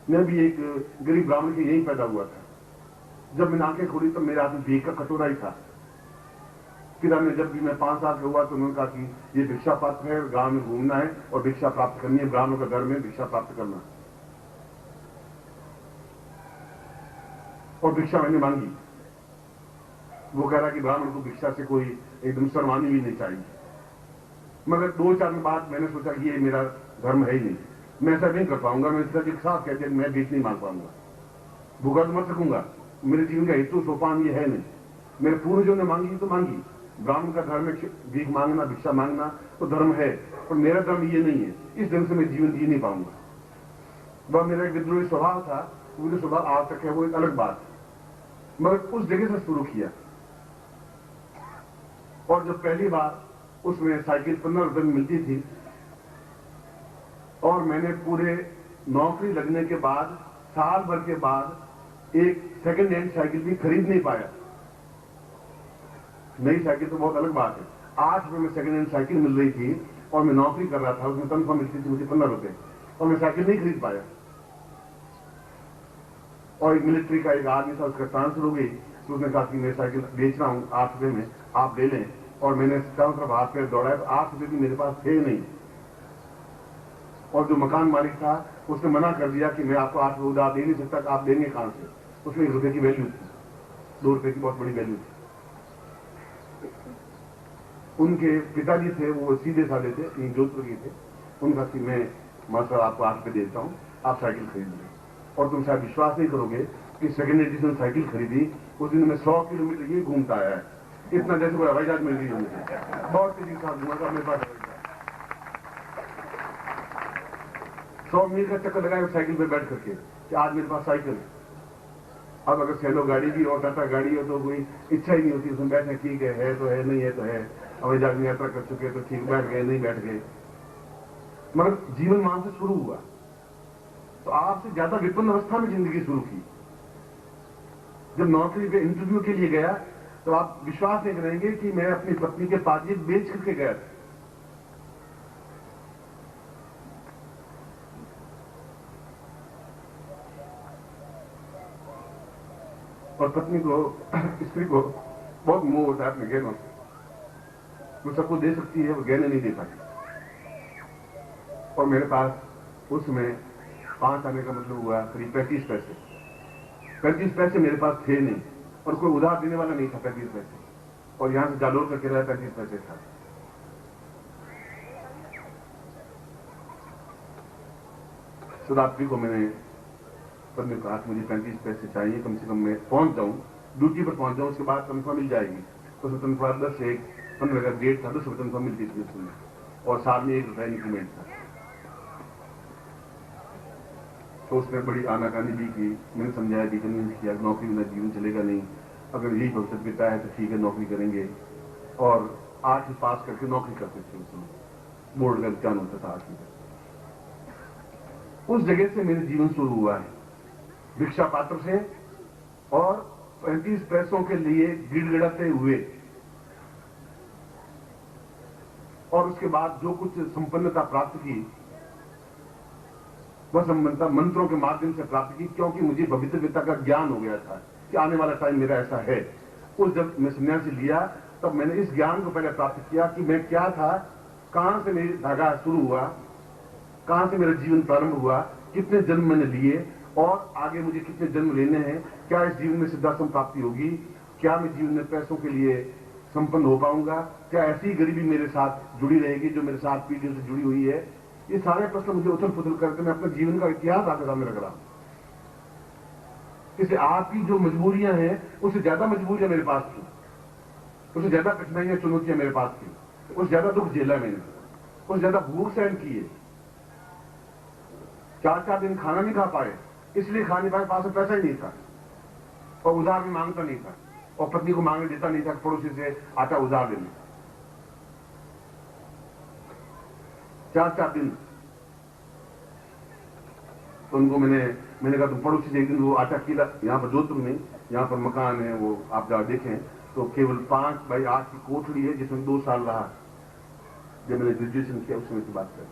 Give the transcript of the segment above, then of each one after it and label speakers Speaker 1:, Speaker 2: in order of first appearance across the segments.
Speaker 1: मैं भी एक गरीब ब्राह्मण के यहीं पैदा हुआ था। जब मैंने आंखें खोली तो मेरे हाथ में भीख का कटोरा ही था। पिता ने जब भी मैं 5 साल का हुआ तो उन्होंने कहा कि ये भिक्षा पात्र है, गांव में घूमना है और भिक्षा प्राप्त करनी है, ब्राह्मणों का धर्म में भिक्षा प्राप्त करना। और भिक्षा मैंने मांगी। वो कह रहा कि ब्राह्मण को भिक्षा से कोई एकदम शर्मानी भी नहीं चाहिए। मगर 2-4 दिन बाद मैंने सोचा कि ये मेरा धर्म है ही नहीं, मैं ऐसा नहीं कर पाऊंगा। मैं इसका एक साफ कहते मैं भीख नहीं मांग पाऊंगा, भूखा तो मर सकूंगा। मेरे जीवन का हेतु सोपान ये है नहीं। मेरे पूर्वजों ने मांगी तो मांगी, ब्राह्मण का धर्म है भीख मांगना, भिक्षा मांगना तो धर्म है, पर मेरा धर्म ये नहीं है। इस ढंग से मैं जीवन जी नहीं पाऊंगा। वह मेरा एक विद्रोही स्वभाव था, वो जो स्वभाव आज तक है वो एक अलग बात है। मगर उस जगह से शुरू किया। और जब पहली बार उसमें साइकिल 15 रुपए में मिलती थी और मैंने पूरे नौकरी लगने के बाद साल भर के बाद एक सेकंड हैंड साइकिल भी खरीद नहीं पाया। नई साइकिल तो बहुत अलग बात है। 8 रुपए में सेकंड हैंड साइकिल मिल रही थी और मैं नौकरी कर रहा था, उसमें तनख्वाह मिलती थी मुझे 15 रुपए और मैं साइकिल नहीं खरीद पाया। और एक मिलिट्री का एक आदमी था, उसका ट्रांसफर हो गई तो उसने कहा कि मैं साइकिल बेच रहा हूं 8 रुपए में, आप ले लें। और मैंने चारों तरफ हाथ पैर दौड़ाया तो 8 रुपए भी मेरे पास थे नहीं। और जो मकान मालिक था उसने मना कर दिया कि मैं आपको 8 रुपए उधार दे नहीं सकता, आप देंगे कहां से। उसमें 1 रुपए की वैल्यू थी, 2 रुपए की बहुत बड़ी वैल्यू थी। उनके पिताजी थे वो सीधे साधे थे, जोधपुर के थे। उनका कि मैं मास्टर आपको 8 रुपए देता हूं, आप साइकिल खरीद लें। और तुम शायद विश्वास नहीं करोगे कि सेकंड एडिशन साइकिल खरीदी, उस दिन मैं 100 किलोमीटर ये घूमता आया है, इतना जैसे कोई हवाई जहाज मिल गई मुझे। बहुत तेजी से दूंगा मेरे पास 100 मील का चक्कर लगाया साइकिल पे बैठ करके कि आज मेरे पास साइकिल है। अब अगर सैलो गाड़ी भी और टाटा गाड़ी हो तो कोई इच्छा ही नहीं होती उसमें बैठने, ठीक है तो है, नहीं है तो है। हवाई जहाज में यात्रा कर चुके तो ठीक, बैठ गए नहीं बैठ गए। मगर जीवन वहां से शुरू हुआ। तो आपसे ज्यादा विपन्न अवस्था में जिंदगी शुरू की। जब नौकरी पे इंटरव्यू के लिए गया तो आप विश्वास नहीं करेंगे कि मैं अपनी पत्नी के पास ये बेच करके गया था। और पत्नी को, स्त्री को बहुत मोह होता है अपने गहनों से। वो सबको दे सकती है, वो गहने नहीं दे पाती। और मेरे पास उसमें 5 आने का मतलब हुआ करीब 35 पैसे। 35 पैसे मेरे पास थे नहीं और कोई उधार देने वाला नहीं था 35 पैसे। और यहां से जालोर का किराया 35 पैसे था। शिवरात्रि को मैंने पत्नी को कहा मुझे 35 पैसे चाहिए, कम से कम मैं पहुंच जाऊं, ड्यूटी पर पहुंच जाऊं, उसके बाद तनख्वाह मिल जाएगी। तो उसमें तनख्वाह 10 से 15 का डेट था, 10 रुपये तनख्वाह मिलती थी उसमें और साल में 1 रुपया इंक्रीमेंट था। तो उसने बड़ी आनाकानी भी की। मैंने समझाया भी कन्विंस किया, नौकरी बिना जीवन चलेगा नहीं, अगर यही भविष्य पिता है तो ठीक है नौकरी करेंगे। और 8वीं पास करके नौकरी करते थे उसमें, बोर्ड का इम्तिहान होता था 8वीं का। उस जगह से मेरे जीवन शुरू हुआ है, भिक्षा पात्र से और 35 पैसों के लिए गिड़गिड़ाते हुए। और उसके बाद जो कुछ संपन्नता प्राप्त की वह संपन्नता मंत्रों के माध्यम से प्राप्त की, क्योंकि मुझे भविष्यवक्ता का ज्ञान हो गया था कि आने वाला टाइम मेरा ऐसा है। उस जब मैं सन्यासी लिया तब मैंने इस ज्ञान को पहले प्राप्त किया कि मैं क्या था, कहां से मेरी धागा शुरू हुआ, कहां से मेरा जीवन प्रारंभ हुआ, कितने जन्म मैंने लिए और आगे मुझे कितने जन्म लेने हैं, क्या इस जीवन में सिद्धाश्रम प्राप्ति होगी, क्या मैं जीवन में पैसों के लिए संपन्न हो पाऊंगा, क्या ऐसी गरीबी मेरे साथ जुड़ी रहेगी जो मेरे साथ पीढ़ियों से जुड़ी हुई है। ये सारे प्रश्न मुझे उथल पुथल करके मैं अपने जीवन का इतिहास आपके सामने रख रहा हूं। इससे आपकी जो मजबूरियां हैं उससे ज्यादा मजबूरियां मेरे पास थी, उससे ज्यादा कठिनाइयां चुनौतियां मेरे पास थी, उससे ज्यादा दुख झेला मैंने, उससे ज्यादा भूख सहन की है। 4-4 दिन खाना नहीं खा पाए, इसलिए खा नहीं पाए, पास में पैसा ही नहीं था और उधार भी मांगता नहीं था और पत्नी को मांगने देता नहीं था पड़ोसी से आटा उधार देने। 4-4 दिन तो उनको मैंने कहा तुम पड़ोसी से एक दिन वो आटा किला, यहाँ पर जोधपुर में यहाँ पर मकान है वो आप जरा देखें तो केवल 5 बाई 8 की कोठड़ी है जिसमें 2 साल रहा जब मैंने ग्रेजुएशन किया उस समय की बात करें।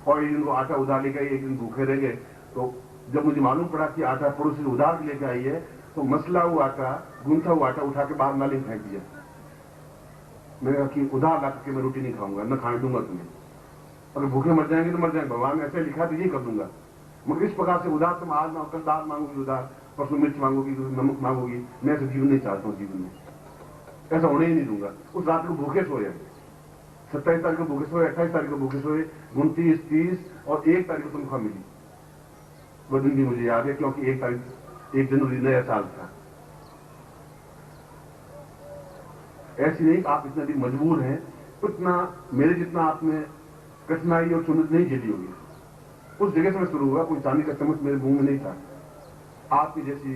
Speaker 1: और एक दिन को आटा उधार लेकर एक दिन भूखे रह गए। तो जब मुझे मालूम पड़ा कि आटा पड़ोसी से उधार लेकर आई है, तो मसला हुआ आटा, गूंथा हुआ आटा उठा के बाहर नाले में फेंक दिया। मैंने कहा कि उधार ला करके मैं रोटी नहीं खाऊंगा, न खाने दूंगा तुम्हें। अगर भूखे मर जाएंगे तो मर जाएंगे, भगवान ने ऐसे लिखा तो यही कर दूंगा। मगर इस प्रकार से उधार तुम आज कल दाल मांगोगी उधार, परसों मिर्च मांगोगी, नमक मांगोगी, मैं ऐसे जीवन नहीं चाहता हूँ। जीवन में ऐसा होने ही नहीं दूंगा। उस रात को भूखे सोए, 27 तारीख को भूखे सोए, 28 तारीख को भूखे सोए, 29, 30 और 1 तारीख को तनख्वाह मिली। वह दिन भी मुझे याद है, क्योंकि 1 जनवरी नया साल था। ऐसी नहीं कि आप इतना भी मजबूर हैं, उतना मेरे जितना आपने कठिनाई और चुनौती नहीं झेली होगी। उस जगह से मैं शुरू हुआ, कोई चांदी का चम्मच मेरे मुंह में नहीं था। आपकी जैसी